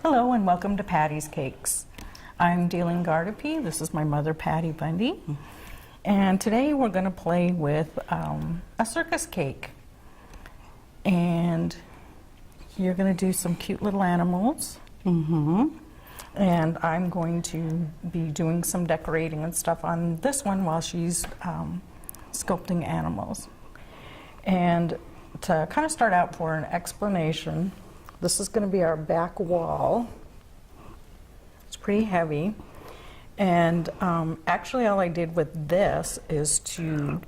Hello and welcome to Patty's Cakes. I'm Dalene Gardipe. This is my mother, Patty Bundy. And today we're going to play with a circus cake. And you're going to do some cute little animals. And I'm going to be doing some decorating and stuff on this one while she's sculpting animals. And to kind of start out for an explanation, this is going to be our back wall. It's pretty heavy. And actually all I did with this is to,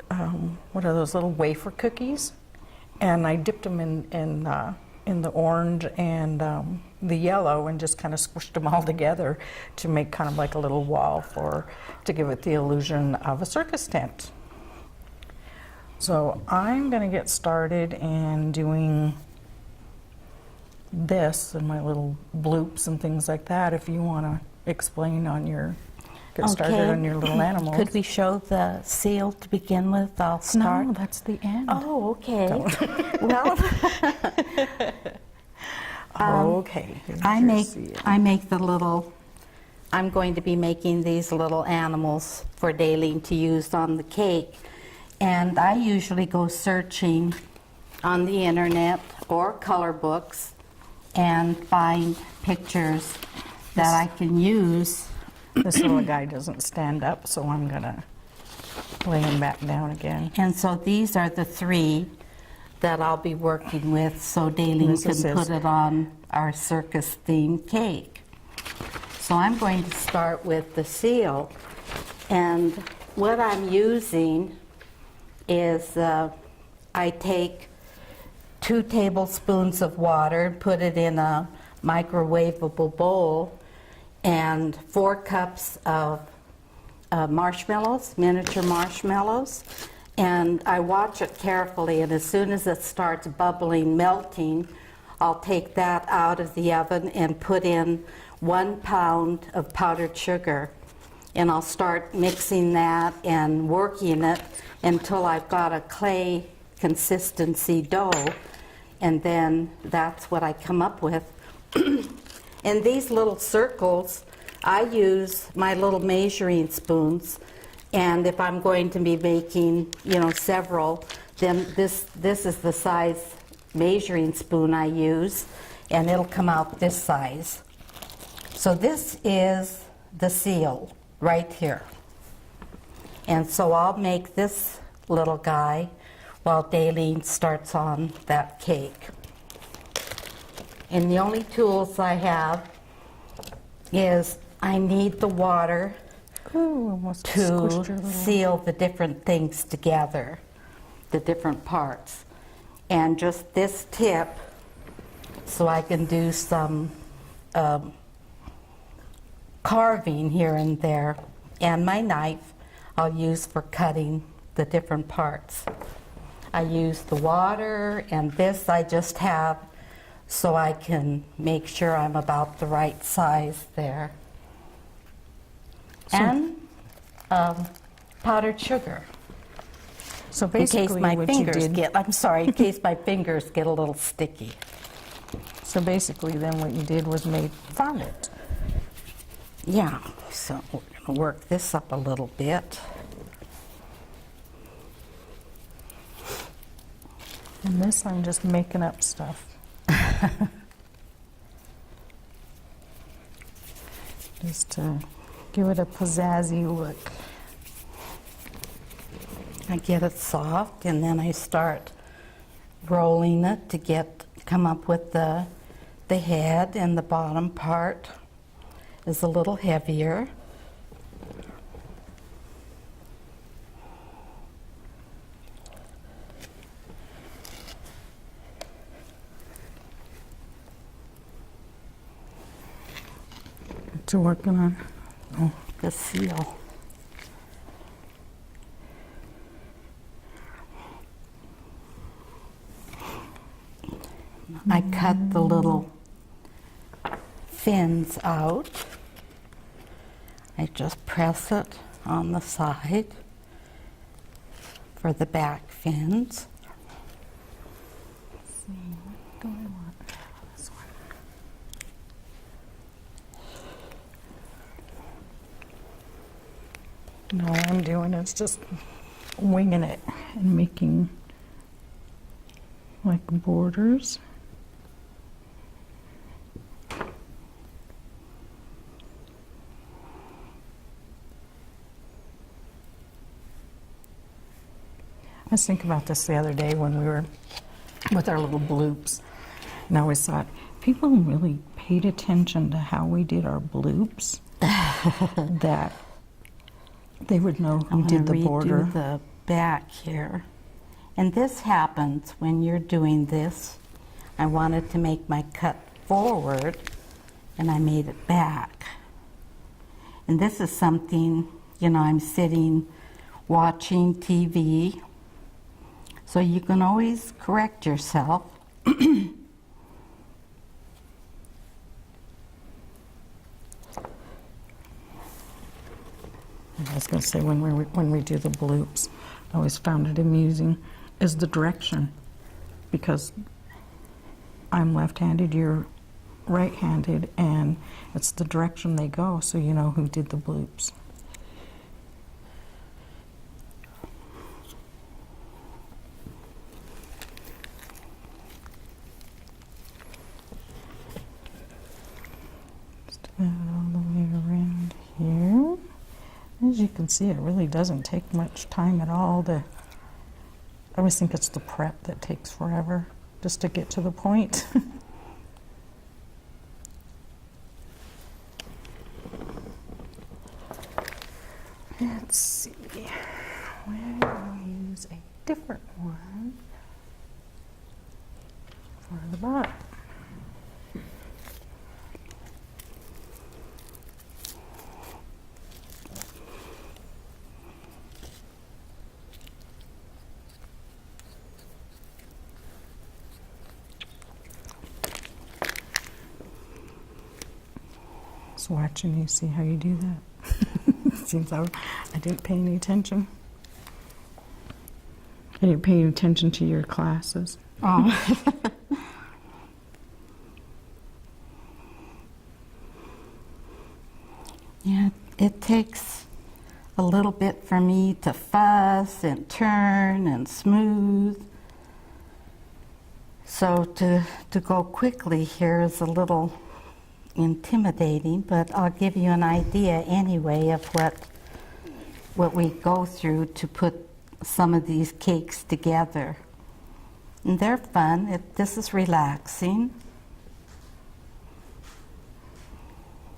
what are those little wafer cookies? And I dipped them in the orange and the yellow and just kind of squished them all together to make kind of like a little wall to give it the illusion of a circus tent. So I'm going to get started and doing this and my little bloops and things like that if you want to explain on your, get started on your little animals. Could we show the seal to begin with? I'll start. No, that's the end. Oh, okay. Well, okay. I make the little, I'm going to be making these little animals for Dalene to use on the cake. And I usually go searching on the internet or color books and find pictures that I can use. This little guy doesn't stand up, so I'm going to lay him back down again. And so these are the three that I'll be working with so Dalene can put it on our circus themed cake. So I'm going to start with the seal. And what I'm using is I take 2 tablespoons of water and put it in a microwavable bowl and 4 cups of marshmallows, miniature marshmallows, and I watch it carefully, and as soon as it starts bubbling, melting, I'll take that out of the oven and put in 1 pound of powdered sugar, and I'll start mixing that and working it until I've got a clay consistency dough, and then that's what I come up with. And these little circles, I use my little measuring spoons, and if I'm going to be making, you know, several, then this is the size measuring spoon I use, and it'll come out this size. So this is the seal right here. And so I'll make this little guy while Dalene starts on that cake. And the only tools I have is I need the water to seal the different things together, the different parts. And just this tip so I can do some carving here and there. And my knife I'll use for cutting the different parts. I use the water, and this I just have so I can make sure I'm about the right size there. And powdered sugar. So basically in case my fingers get a little sticky. So basically then what you did was made fondant. Yeah, so we're going to work this up a little bit. And this I'm just making up stuff. Just to give it a pizzazzy look. I get it soft, and then I start rolling it to come up with the head, and the bottom part is a little heavier. What you working on? Oh, the seal. I cut the little fins out. I just press it on the side for the back fins. Let's see, what do I want? This one. And all I'm doing is just winging it and making like borders. I was thinking about this the other day when we were with our little bloops, and I always thought, people really paid attention to how we did our bloops, that they would know who did the border. Redo the back here. And this happens when you're doing this. I wanted to make my cut forward, and I made it back. And this is something, you know, I'm sitting watching TV, so you can always correct yourself. I was going to say, when we do the bloops, I always found it amusing, is the direction. Because I'm left-handed, you're right-handed, and it's the direction they go, so you know who did the bloops. Just add it all the way around here. As you can see, it really doesn't take much time at all to, I always think it's the prep that takes forever just to get to the point. Let's see, where will use a different one for the bottom. Just watching you see how you do that. Seems I didn't pay any attention. I didn't pay any attention to your classes. Oh. Yeah, it takes a little bit for me to fuss and turn and smooth. So to go quickly here is a little intimidating, but I'll give you an idea anyway of what we go through to put some of these cakes together. And they're fun. This is relaxing.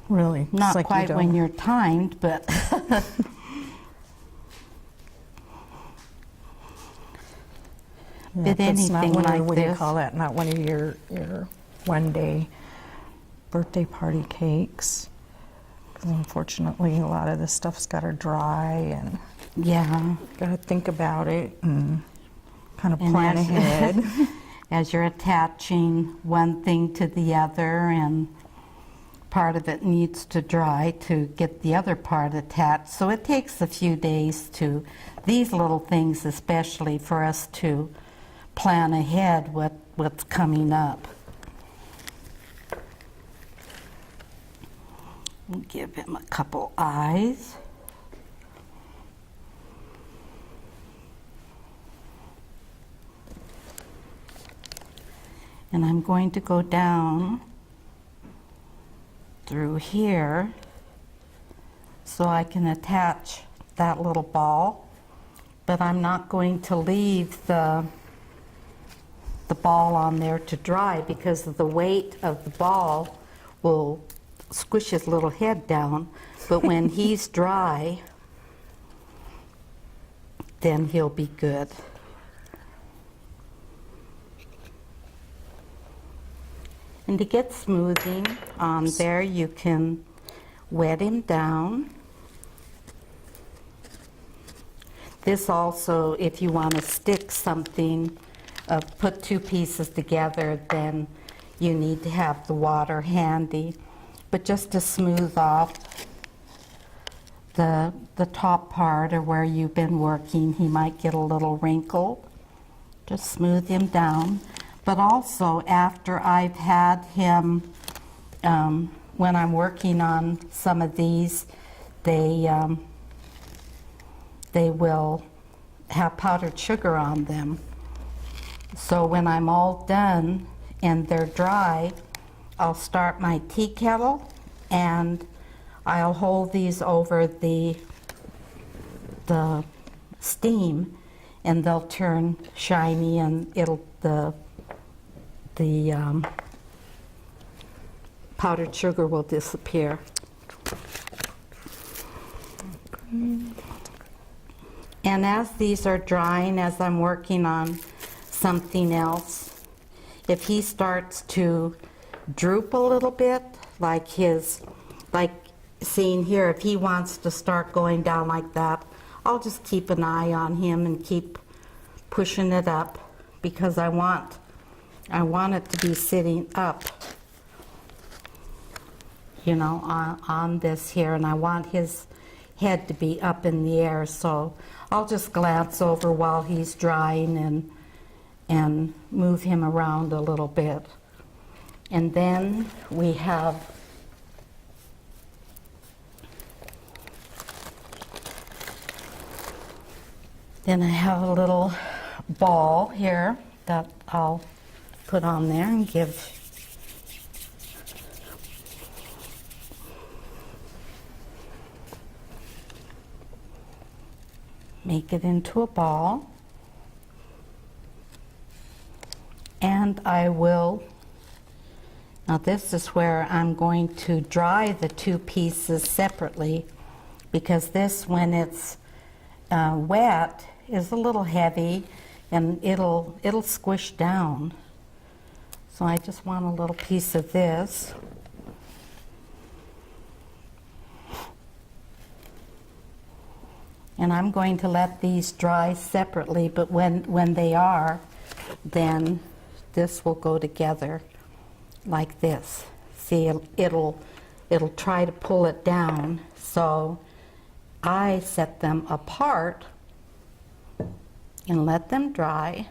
Really? Not like quite when you're timed, but yeah, but anything not one like of, what do you this. call that? Not one of your one-day birthday party cakes. 'Cause unfortunately, a lot of this stuff's got to dry, and Yeah. got to think about it and kind of And plan as- ahead. As you're attaching one thing to the other, and part of it needs to dry to get the other part attached. So it takes a few days to, these little things especially, for us to plan ahead what's coming up. We'll give him a couple eyes. And I'm going to go down through here so I can attach that little ball, but I'm not going to leave the ball on there to dry because of the weight of the ball will squish his little head down, but when he's dry, then he'll be good. And to get smoothing on there, you can wet him down. This also, if you want to stick something, put two pieces together, then you need to have the water handy. But just to smooth off the top part or where you've been working, he might get a little wrinkled. Just smooth him down. But also after I've had him, when I'm working on some of these, they they will have powdered sugar on them. So when I'm all done and they're dry, I'll start my tea kettle and I'll hold these over the steam, and they'll turn shiny, and the powdered sugar will disappear. And as these are drying, as I'm working on something else, if he starts to droop a little bit, like seeing here, if he wants to start going down like that, I'll just keep an eye on him and keep pushing it up, because I want it to be sitting up, you know, on this here, and I want his head to be up in the air. So I'll just glance over while he's drying and move him around a little bit. And then we have a little ball here that I'll put on there and make it into a ball. And I will, now this is where I'm going to dry the two pieces separately, because this, when it's wet, is a little heavy and it'll squish down. So I just want a little piece of this. And I'm going to let these dry separately, but when they are, then this will go together like this. See, it'll try to pull it down. So I set them apart and let them dry,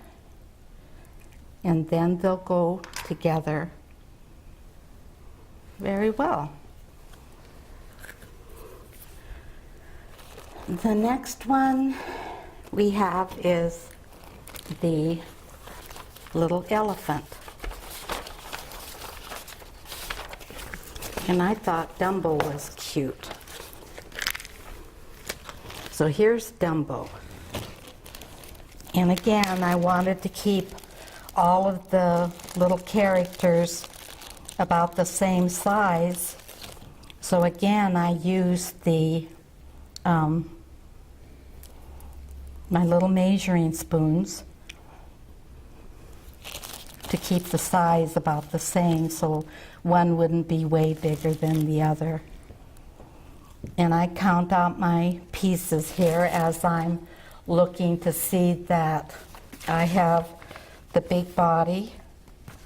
and then they'll go together very well. The next one we have is the little elephant. And I thought Dumbo was cute. So here's Dumbo. And again, I wanted to keep all of the little characters about the same size. So again, I used the my little measuring spoons to keep the size about the same, so one wouldn't be way bigger than the other. And I count out my pieces here as I'm looking to see that I have the big body,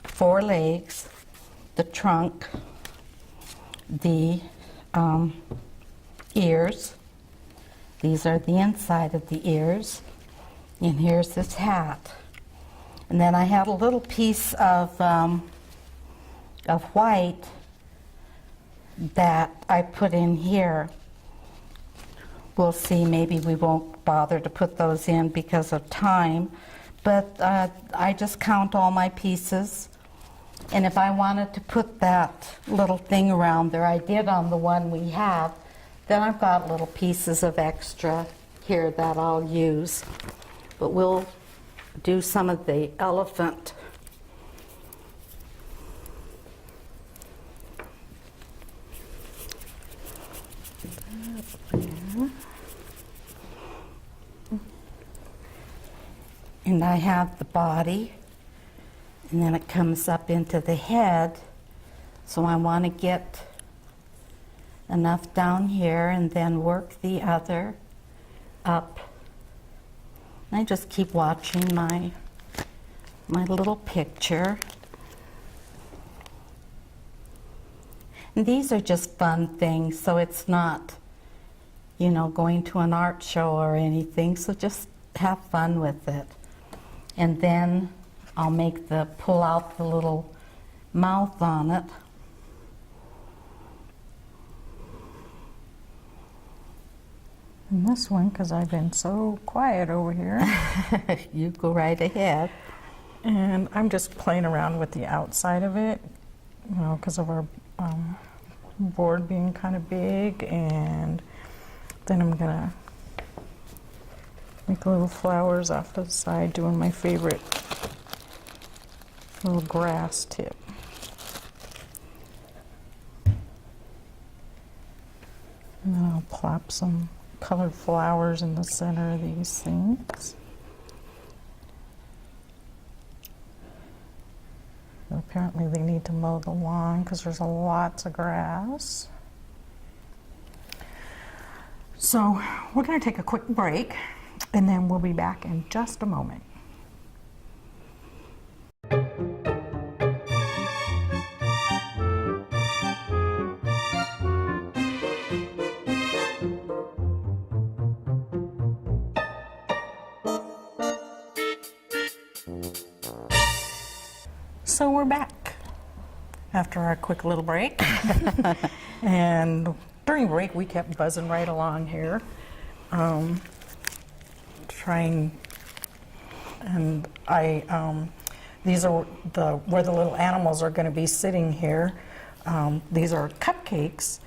4 legs, the trunk, the ears. These are the inside of the ears. And here's this hat. And then I have a little piece of white that I put in here. We'll see, maybe we won't bother to put those in because of time, but I just count all my pieces. And if I wanted to put that little thing around there, I did on the one we have, then I've got little pieces of extra here that I'll use. But we'll do some of the elephant. And I have the body, and then it comes up into the head. So I want to get enough down here and then work the other up. I just keep watching my little picture. And these are just fun things, so it's not, you know, going to an art show or anything, so just have fun with it. And then I'll pull out the little mouth on it. in this one because I've been so quiet over here. You go right ahead. And I'm just playing around with the outside of it, you know, because of our board being kind of big. And then I'm gonna make little flowers off to the side, doing my favorite little grass tip. And then I'll plop some colored flowers in the center of these things. Apparently they need to mow the lawn because there's lots of grass. So we're going to take a quick break and then we'll be back in just a moment. So we're back after our quick little break. And during break we kept buzzing right along here, trying, and these are where the little animals are going to be sitting here. These are cupcakes,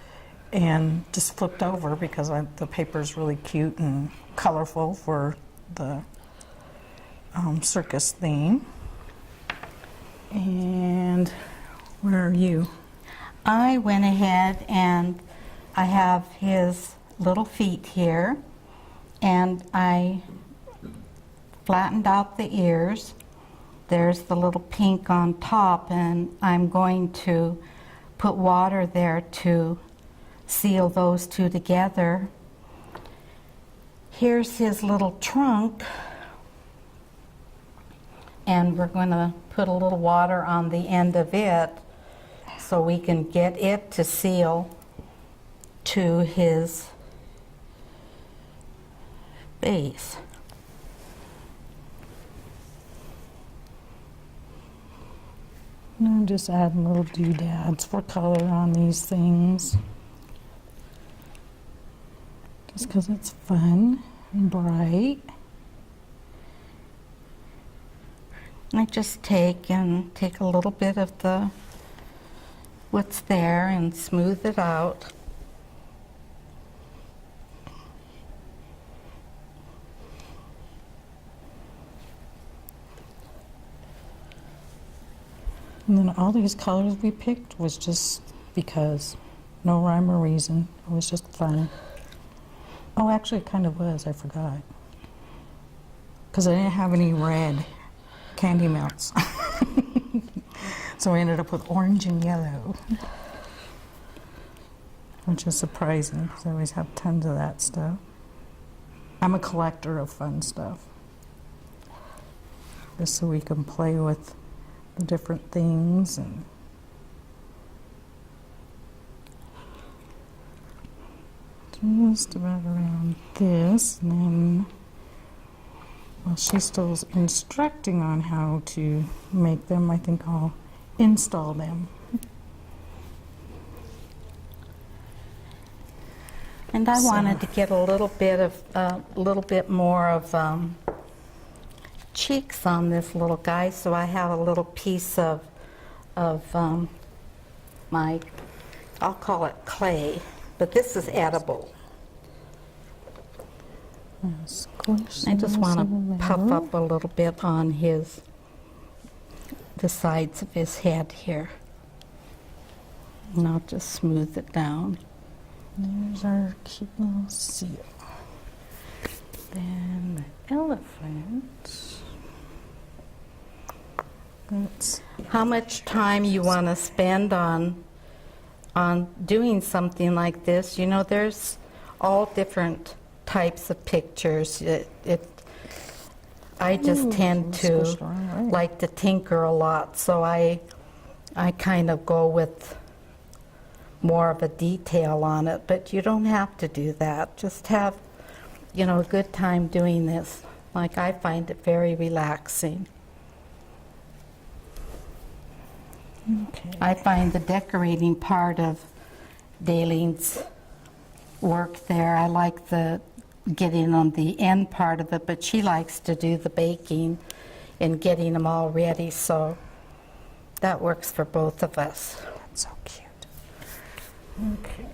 and just flipped over because the paper is really cute and colorful for the circus theme. And where are you? I went ahead and I have his little feet here, and I flattened out the ears. There's the little pink on top, and I'm going to put water there to seal those two together. Here's his little trunk, and we're going to put a little water on the end of it so we can get it to seal to his base. And I'm just adding little doodads for color on these things. Just because it's fun and bright. I just take a little bit of what's there and smooth it out. And then all these colors we picked was just because, no rhyme or reason. It was just fun. Oh, actually it kind of was, I forgot. Because I didn't have any red candy melts. So I ended up with orange and yellow, which is surprising because I always have tons of that stuff. I'm a collector of fun stuff, just so we can play with the different things. And just about around this, and then while she's still instructing on how to make them, I think I'll install them. And I wanted to get a little bit more of cheeks on this little guy, so I have a little piece of my, I'll call it clay, but this is edible. I just want to puff up a little bit on the sides of his head here. And I'll just smooth it down. There's our cute little seal. Then the elephant. How much time you want to spend on doing something like this? You know, there's all different types of pictures. I just tend to like to tinker a lot, so I kind of go with more of a detail on it, but you don't have to do that. Just have, you know, a good time doing this. Like, I find it very relaxing. Okay. I find the decorating part of Dalene's work there, I like the getting on the end part of it, but she likes to do the baking and getting them all ready, so that works for both of us. That's so cute. Okay.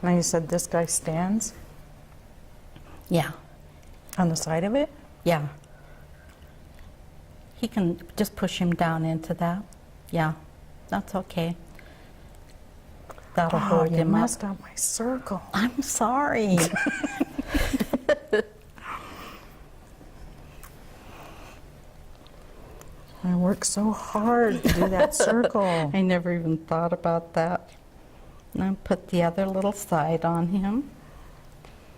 Now you said this guy stands Yeah, on the side of it? yeah. He can just push him down into that. Yeah, that's okay. That'll hold you him up. messed up my circle. I'm sorry. I worked so hard to do that circle. I never even thought about that. Now put the other little side on him.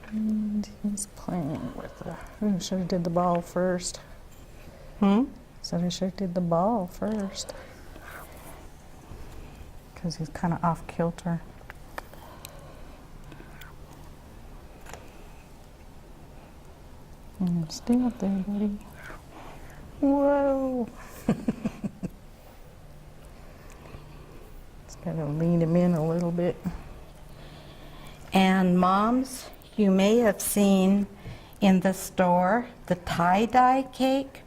And he's playing with the... I should have did the ball first. Said I should have did the ball first. Because he's kind of off kilter. Stay up there, buddy. Whoa! Just gotta lean him in a little bit. And moms, you may have seen in the store the tie-dye cake.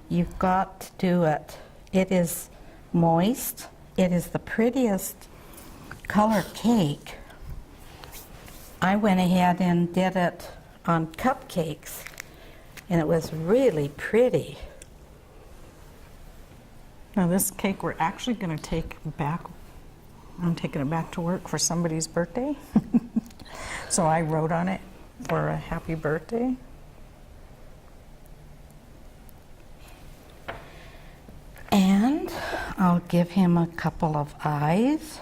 You've got to do it. It is moist. It is the prettiest color cake. I went ahead and did it on cupcakes, and it was really pretty. Now this cake we're actually going to take back. I'm taking it back to work for somebody's birthday. So I wrote on it for a happy birthday. And I'll give him a couple of eyes.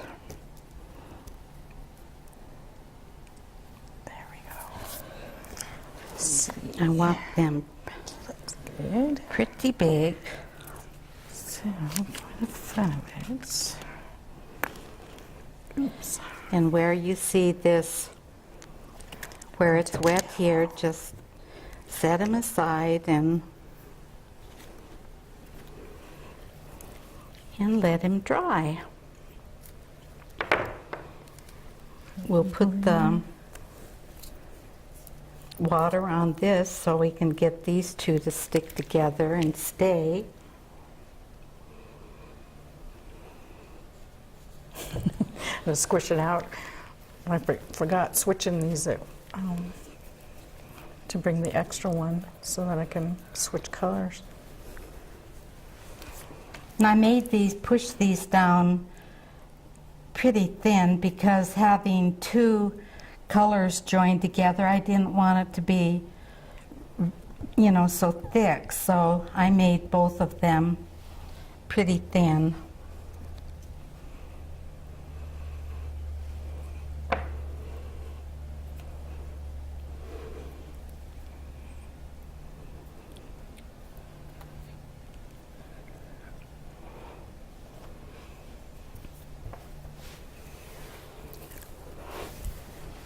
There we go. Let's see. I want them Looks good. pretty big. So for the front of it. Oops. And where you see this, where it's wet here, just set them aside and let him dry. We'll put the water on this so we can get these two to stick together and stay. To squish it out. I forgot switching these to bring the extra one so that I can switch colors. And I made these, push these down pretty thin because having two colors joined together, I didn't want it to be, you know, so thick. So I made both of them pretty thin.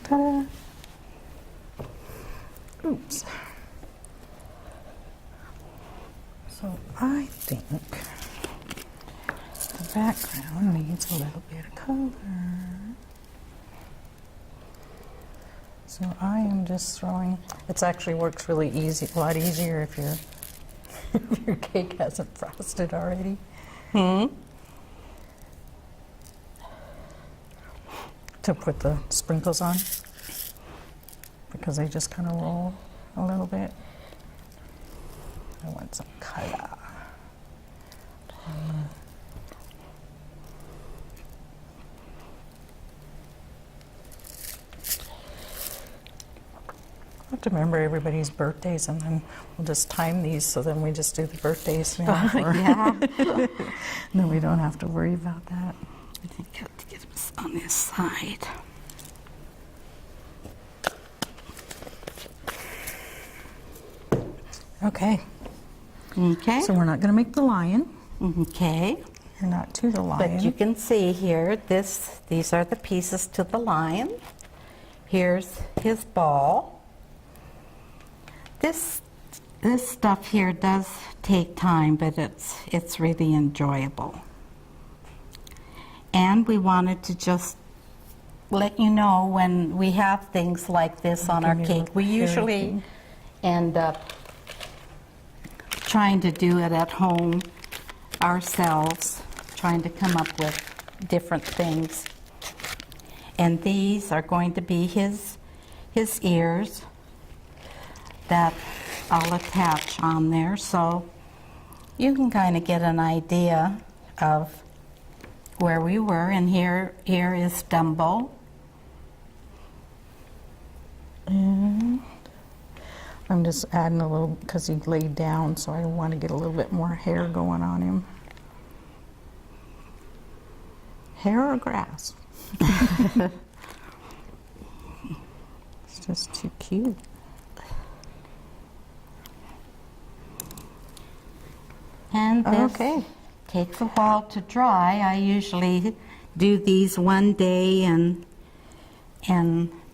Ta-da! Oops. So I think the background needs a little bit of color. So I am just throwing, it actually works really easy, a lot easier if your cake hasn't frosted already. To put the sprinkles on, because they just kind of roll a little bit. I want some color. I have to remember everybody's birthdays, and then we'll just time these, so then we just do the birthdays now. Yeah. Then we don't have to worry about that. I think I have to get this on this side. Okay, Okay. so we're not going to make the lion. Okay. You're not to the lion. But you can see here, these are the pieces to the lion. Here's his ball. This stuff here does take time, but it's really enjoyable. And we wanted to just let you know when we have things like this on our Give me a cake. little We hairy usually thing. end up trying to do it at home ourselves, trying to come up with different things. And these are going to be his ears that I'll attach on there, so you can kind of get an idea of where we were. And here is Dumbo. And I'm just adding a little, because he laid down, so I want to get a little bit more hair going on him. Hair or grass? It's just too cute. And this Okay. takes a while to dry. I usually do these one day and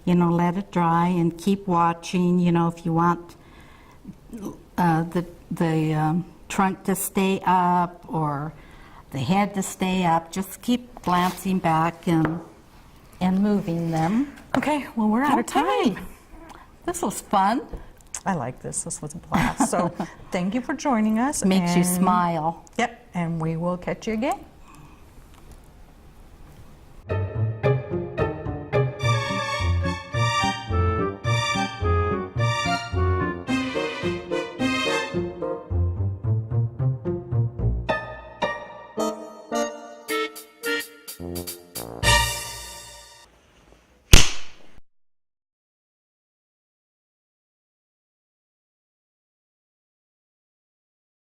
you know, let it dry and keep watching. You know, if you want the trunk to stay up or the head to stay up, just keep glancing back and moving them. Okay, well, we're out of Okay. time. This was fun. I like this. This was a blast. So thank you for joining us. Makes you and- smile. Yep, and we will catch you again.